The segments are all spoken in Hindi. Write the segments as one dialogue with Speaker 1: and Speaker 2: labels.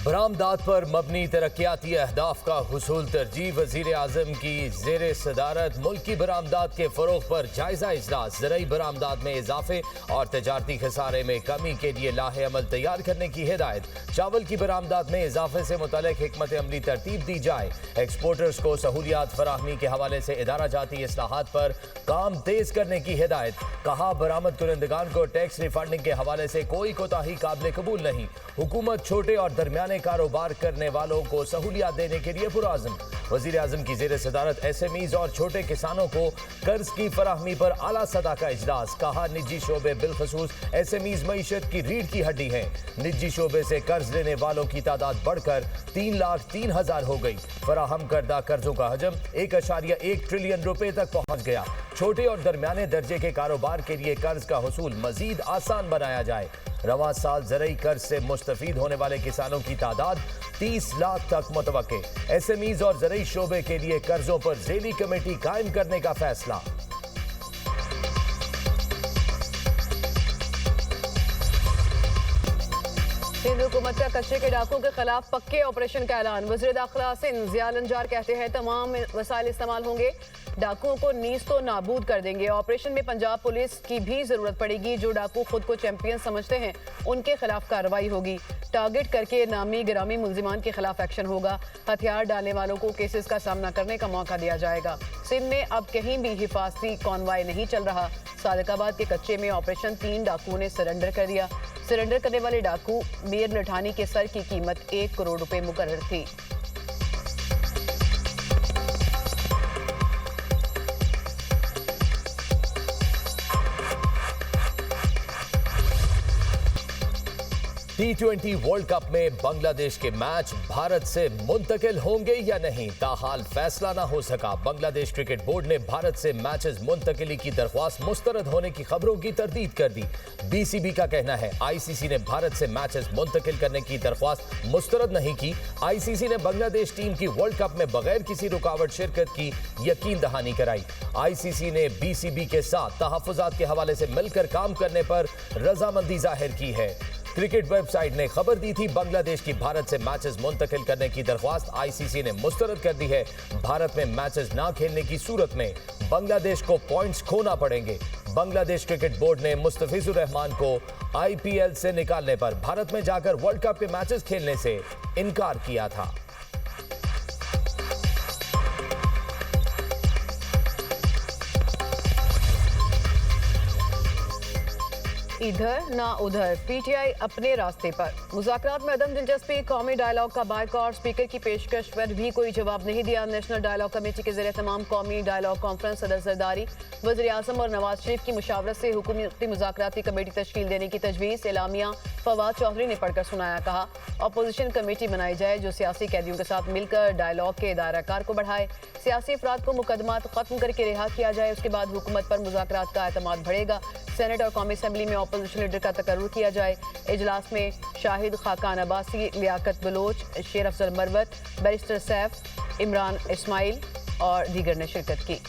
Speaker 1: बरामदात पर मबनी तरक्याती अहदाफ का हुसूल तरजीह। वजीर आजम की जेर सदारत मुल्क की बरामदात के फरोग पर जायजा इजलास। ज़राई बरामदात में इजाफे और तजारती खसारे में कमी के लिए लाहे अमल तैयार करने की हिदायत। चावल की बरामदात में इजाफे से मुतालिक हिकमत अमली तरतीब दी जाए। एक्सपोर्टर्स को सहूलियात फराहमी के हवाले से इदारा जाती इस्लाहात पर काम तेज करने की हिदायत। कहा, बरामद कुनंदगान को टैक्स रिफंडिंग के हवाले से कोई कोताही काबिल कबूल नहीं। हुकूमत छोटे और दरमियाने कारोबार करने वालों को सहूलियात देने के लिए पुरआज़म। वज़ीर आज़म की ज़ेर सदारत SMEs और छोटे किसानों को कर्ज की फराहमी पर आला सतह का इजलास। कहा, निजी शोबे बिलखसूस SMEs मईशत की रीढ़ की हड्डी है। निजी शोबे से कर्ज लेने वालों की तादाद बढ़कर 3,03,000 हो गई। फराहम करदा कर्जों का हजम 1.1 ट्रिलियन रुपए तक पहुंच गया। छोटे और दरमियाने दर्जे के कारोबार के लिए कर्ज का हुसूल मजीद आसान बनाया जाए। रवां साल ज़रई कर्ज से मुस्तफीद होने वाले किसानों की तादाद 30 लाख तक मुतवक्के। SMEs और ज़रई शोबे के लिए कर्जों पर ज़ेली कमेटी कायम करने का फैसला।
Speaker 2: सिंध हुकूमत का कच्चे के डाकुओं के खिलाफ पक्के ऑपरेशन का ऐलान। वज़ीर दाखिला सिंध ज़िया लंजार कहते हैं तमाम वसाइल इस्तेमाल होंगे, डाकुओं को नीज तो नाबूद कर देंगे। ऑपरेशन में पंजाब पुलिस की भी जरूरत पड़ेगी। जो डाकू खुद को चैंपियन समझते हैं उनके खिलाफ कार्रवाई होगी। टारगेट करके नामी गिरामी मुल्जिमान के खिलाफ एक्शन होगा। हथियार डालने वालों को केसेस का सामना करने का मौका दिया जाएगा। सिंध में अब कहीं भी हिफाजती कॉन्वाय नहीं चल रहा। सादिकाबाद के कच्चे में ऑपरेशन 3 डाकुओं ने सरेंडर कर दिया। सरेंडर करने वाले डाकू मीर लठानी के सर की कीमत 1 करोड़ रुपए मुकर्रर थी।
Speaker 1: T20 वर्ल्ड कप में बांग्लादेश के मैच भारत से मुंतकिल होंगे या नहीं, ताहाल फैसला ना हो सका। बांग्लादेश क्रिकेट बोर्ड ने भारत से मैचेस मुंतकिली की दरख्वास्त मुस्तरद होने की खबरों की तरदीद कर दी। BCB का कहना है ICC ने भारत से मैचेस मुंतकिल करने की दरख्वास्त मुस्तरद नहीं की। ICC ने बांग्लादेश टीम की वर्ल्ड कप में बगैर किसी रुकावट शिरकत की यकीन दहानी कराई। ICC ने BCB के साथ तहफ़्फ़ुज़ात के हवाले से मिलकर काम करने पर रजामंदी जाहिर की है। क्रिकेट वेबसाइट ने खबर दी थी बांग्लादेश की भारत से मैचेस मुंतकिल करने की दरख्वास्त ICC ने मुस्तरद कर दी है। भारत में मैचेस ना खेलने की सूरत में बांग्लादेश को पॉइंट्स खोना पड़ेंगे। बांग्लादेश क्रिकेट बोर्ड ने मुस्तफिजुर रहमान को IPL से निकालने पर भारत में जाकर वर्ल्ड कप के मैचेस खेलने से इनकार किया था।
Speaker 2: इधर ना उधर, PTI अपने रास्ते पर। मुज़ाकरात में अदम दिलचस्पी, कौमी डायलॉग का बायकॉट। स्पीकर की पेशकश पर भी कोई जवाब नहीं दिया। नेशनल डायलॉग कमेटी के ज़रिए तमाम कौमी डायलॉग कॉन्फ्रेंस सदर जरदारी। वज़ीर आज़म और नवाज शरीफ की मुशावरत से हुकूमती मुज़ाकराती कमेटी तश्कील देने की तजवीज़। एलामिया फवाद चौधरी ने पढ़कर सुनाया। कहा, अपोजिशन कमेटी बनाई जाए जो सियासी कैदियों के साथ मिलकर डायलॉग के दायराकार को बढ़ाए। सियासी अफराद को मुकदमात खत्म करके रिहा किया जाए। उसके बाद हुकूमत पर मुज़ाकरात का एतमाद बढ़ेगा। सेनेट और कौमी असम्बली में अपोजिशन लीडर का तकर्रुर किया जाए। इजलास में शाहिद खाकान अब्बासी, लियाकत बलोच, शेर अफजल मरवत, बैरिस्टर सैफ, इमरान इस्माइल और दीगर ने शिरकत की।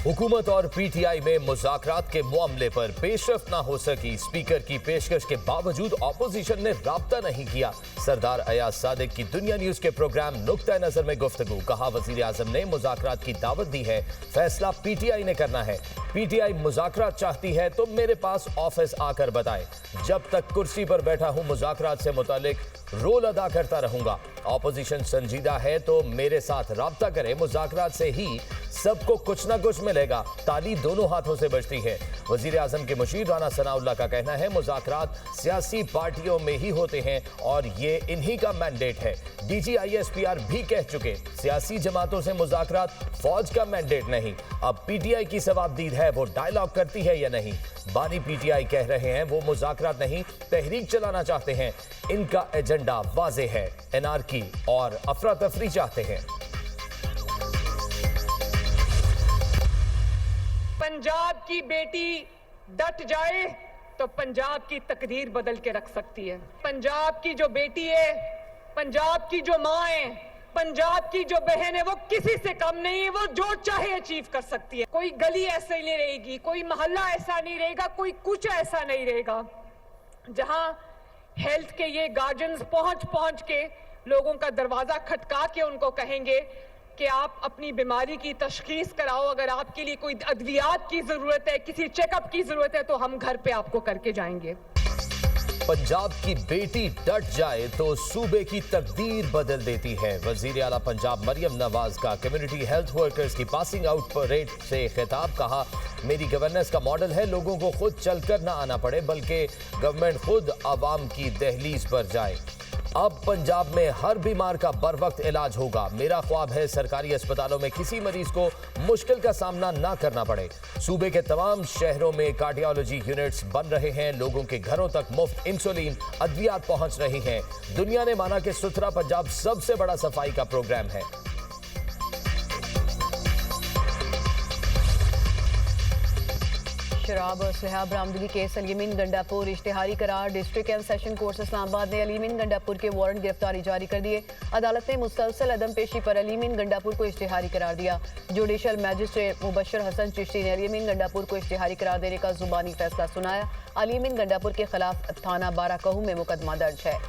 Speaker 1: हुकूमत और PTI में मुज़ाकरात के मामले पर पेशरफ्त ना हो सकी। स्पीकर की पेशकश के बावजूद ऑपोजिशन ने राब्ता नहीं किया। सरदार अयाज सादिक की दुनिया न्यूज के प्रोग्राम नुक्ता नजर में गुफ्तगू। कहा, वजीर आजम ने मुज़ाकरात की दावत दी है, फैसला PTI ने करना है। PTI मुज़ाकरात चाहती है तो मेरे पास ऑफिस आकर बताए। जब तक कुर्सी पर बैठा हूं मुज़ाकरात से मुतालिक रोल अदा करता रहूंगा। ऑपोजिशन संजीदा है तो मेरे साथ राब्ता करे। मुज़ाकरात से ही सबको कुछ ना कुछ मिलेगा। ताली दोनों हाथों से बजती है। वजीर आजम के मुशीर राना सनाउल्लाह का कहना है, मुज़ाकरात सियासी पार्टियों में ही होते हैं और ये इन्हीं का मैंडेट है। DG ISPR भी कह चुके, सियासी जमातों से मुज़ाकरात फौज का मैंडेट नहीं। अब PTI की सवाबदीद है वो डायलॉग करती है या नहीं। बानी PTI कह रहे हैं वो मुज़ाकरात नहीं तहरीक चलाना चाहते हैं। इनका एजेंडा वाज़े है, एनार्की और अफरा तफरी चाहते हैं।
Speaker 3: पंजाब की बेटी डट जाए तो पंजाब की तकदीर बदल के रख सकती है। पंजाब की जो बेटी है, पंजाब की जो माँ है, पंजाब की जो बहन है, वो किसी से कम नहीं है। वो जो चाहे अचीव कर सकती है। कोई गली ऐसे नहीं रहेगी, कोई मोहल्ला ऐसा नहीं रहेगा, कोई कुछ ऐसा नहीं रहेगा जहां हेल्थ के ये गार्जियंस पहुंच के लोगों का दरवाजा खटका के उनको कहेंगे कि आप अपनी बीमारी की तशखीस कराओ। अगर आपके लिए कोई अद्वियात की जरूरत है, किसी चेकअप की जरूरत है, तो हम घर पे आपको करके जाएंगे।
Speaker 1: पंजाब की बेटी डट जाए तो सूबे की तकदीर बदल देती है। वजीर आला पंजाब मरियम नवाज का कम्युनिटी हेल्थ वर्कर्स की पासिंग आउट परेड से खिताब। कहा, मेरी गवर्नेंस का मॉडल है लोगों को खुद चलकर ना आना पड़े, बल्कि गवर्नमेंट खुद आवाम की दहलीज पर जाए। अब पंजाब में हर बीमार का बर वक्त इलाज होगा। मेरा ख्वाब है सरकारी अस्पतालों में किसी मरीज को मुश्किल का सामना ना करना पड़े। सूबे के तमाम शहरों में कार्डियोलॉजी यूनिट्स बन रहे हैं। लोगों के घरों तक मुफ्त इंसुलिन अद्वियात पहुंच रही हैं। दुनिया ने माना कि सुथरा पंजाब सबसे बड़ा सफाई का प्रोग्राम है।
Speaker 2: शराब और असलहा बरामदगी केस अलीमीन गंडापुर इश्तिहारी करार। District and session court Islamabad ने अलीमीन गंडापुर के वारंट गिरफ्तारी जारी कर दिए। अदालत ने मुसलसल अदम पेशी पर अलीमीन गंडापुर को इश्तिहारी करार दिया। जुडिशल मैजिस्ट्रेट मुबशर हसन चिश्ती ने अलीमीन गंडापुर को इश्तिहारी करार देने का जुबानी फैसला सुनाया। अलीमीन गंडापुर के खिलाफ थाना बाराकहू में मुकदमा दर्ज है।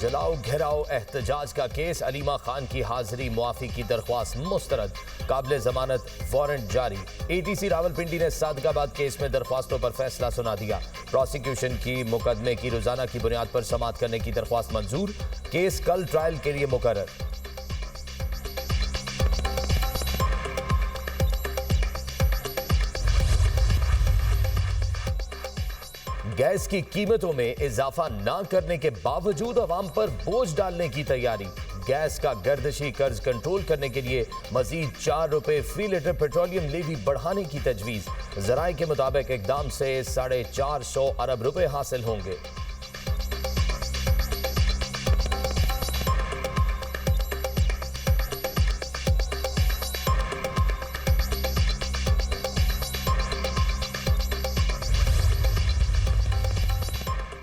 Speaker 1: जलाओ घेराव एहतजाज का केस। अलीमा खान की हाजिरी मुआफी की दरख्वास्त मुस्तरद। काबिल जमानत वारंट जारी। एटीसी रावलपिंडी ने सादगाबाद केस में दरख्वास्तों पर फैसला सुना दिया। प्रोसिक्यूशन की मुकदमे की रोजाना की बुनियाद पर समाअत करने की दरख्वास्त मंजूर। केस कल ट्रायल के लिए मुकर्रर। गैस की कीमतों में इजाफा ना करने के बावजूद अवाम पर बोझ डालने की तैयारी। गैस का गर्दिशी कर्ज कंट्रोल करने के लिए मजीद 4 रुपए फी लीटर पेट्रोलियम लेवी बढ़ाने की तजवीज। जराये के मुताबिक इकदाम से 450 अरब रुपए हासिल होंगे।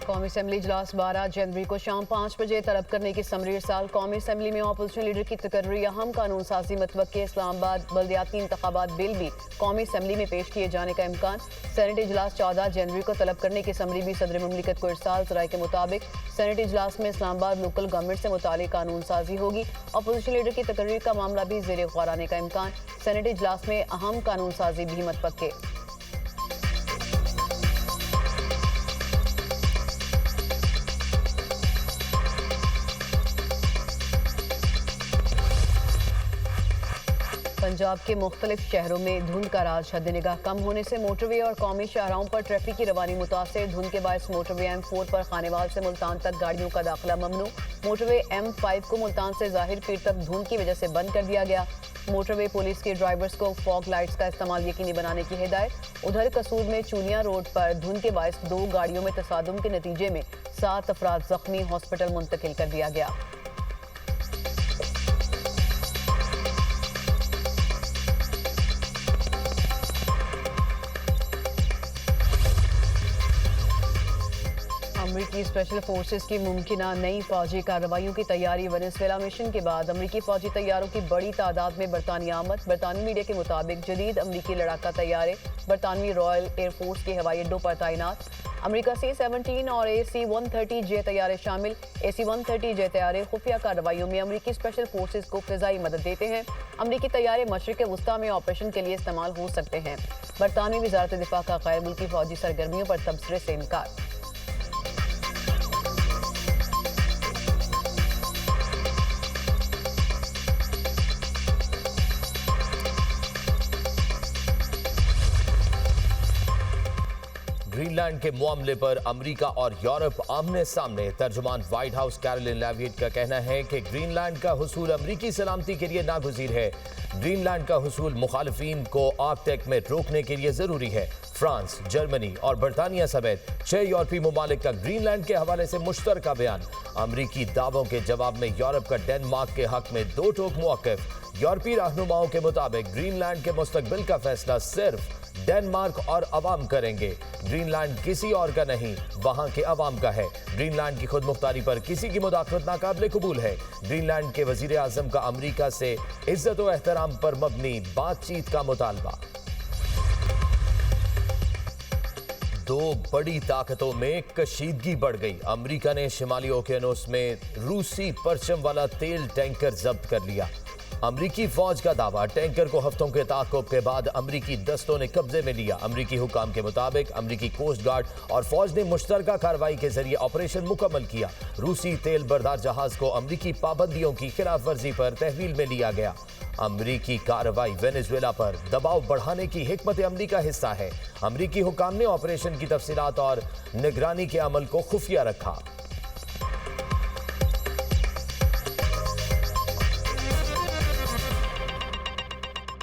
Speaker 2: कौमी असेंबली इजलास 12 जनवरी को शाम 5 बजे तलब करने की समरी साल। कौमी असेंबली में अपोजिशन लीडर की तकर्री अहम कानून साजी मतवक्के। इस्लामाबाद बल्दियाती इंतखाबात बिल भी कौमी असेंबली में पेश किए जाने का इम्कान। सेनेट इजलास 14 जनवरी को तलब करने की समरी भी सदर मुमलिकत को इरसाल। जराये के मुताबिक सेनेट इजलास में इस्लामाबाद लोकल गवर्नमेंट से मुतालिक कानून साजी होगी। अपोजिशन लीडर की तकर्री का मामला भी ज़ेर गौर आने का इम्कान। सेनेट इजलास में अहम कानून साजी भी मतवक्के। पंजाब के मुख्तलिफ शहरों में धुंध का राज हद निगाह कम होने से मोटरवे और कौमी शाहराहों पर ट्रैफिक की रवानी मुतासर। धुंध के बायस मोटरवे M4 पर खानेवाल से मुल्तान तक गाड़ियों का दाखिला ममनू। मोटरवे M5 को मुल्तान से जाहिर पीर तक धुंध की वजह से बंद कर दिया गया। मोटरवे पुलिस के ड्राइवर्स को फॉग लाइट्स का इस्तेमाल यकीनी बनाने की हिदायत। उधर कसूर में चूनिया रोड पर धुंध के बायस 2 गाड़ियों में तसादुम के नतीजे में 7 अफराद जख्मी, हॉस्पिटल मुंतकिल कर दिया गया। अमरीकी स्पेशल फोर्सेस की मुमकिना नई फौजी कार्रवाइयों की तैयारी। वेनेजुएला मिशन के बाद अमरीकी फौजी तैयारों की बड़ी तादाद में बरतानिया आमद। बरतानवी मीडिया के मुताबिक जदीद अमरीकी लड़ाका तैयारे बरतानवी रॉयल एयरफोर्स के हवाई अड्डों पर तैनात। अमरीका C-17 और AC-130 जे तैयारे शामिल। AC-130 जे तैयारे खुफिया कार्रवाइयों में अमरीकी स्पेशल फोर्सेस को फिजाई मदद देते हैं। अमरीकी तैयारे मशरिक वस्ता में ऑपरेशन के लिए इस्तेमाल हो सकते हैं। बरतानवी वजारत दिफा का गैर मुल्की फौजी सरगर्मियों पर तबसरे से इनकार।
Speaker 1: ग्रीनलैंड के मामले पर अमेरिका और यूरोप आमने सामने। तर्जुमान व्हाइट हाउस कैरोलिन लेविट का कहना है कि ग्रीनलैंड का हुसूल अमेरिकी सलामती के लिए नागुज़ीर है। ग्रीनलैंड का हुसूल मुखालिफिन को आर्कटिक में रोकने के लिए जरूरी है। फ्रांस, जर्मनी और बरतानिया समेत 6 यूरोपीय मुमालिक का ग्रीनलैंड के हवाले से मुश्तरका बयान। अमरीकी दावों के जवाब में यूरोप का डेनमार्क के हक में 2 टोक मौक़िफ़। यूरोपीय रहनुमाओं के मुताबिक ग्रीनलैंड के मुस्तकबिल का फैसला सिर्फ डेनमार्क और अवाम करेंगे। ग्रीनलैंड किसी और का नहीं, वहां के अवाम का है। ग्रीनलैंड की खुद मुख्तारी पर किसी की मुदाखलत नाकाबिले कबूल है। ग्रीनलैंड के वजीर आजम का अमरीका से इज्जत व एहतराम पर मबनी बातचीत का मुतालबा। 2 बड़ी ताकतों में कशीदगी बढ़ गई। अमरीका ने शिमाली ओकियानोस में रूसी परचम वाला तेल टैंकर जब्त कर लिया। अमरीकी फौज का दावा, टैंकर को हफ्तों के ताक़ुब के बाद अमरीकी दस्तों ने कब्जे में लिया। अमरीकी हुकाम के मुताबिक अमरीकी कोस्ट गार्ड और फौज ने मुश्तरका कार्रवाई के जरिए ऑपरेशन मुकम्मल किया। रूसी तेल बरदार जहाज को अमरीकी पाबंदियों की खिलाफ वर्जी पर तहवील में लिया गया। अमरीकी कार्रवाई वेनेजुएला पर दबाव बढ़ाने की हिकमत अमली का हिस्सा है। अमरीकी हुकाम ने ऑपरेशन की तफसीलात और निगरानी के अमल को खुफिया रखा।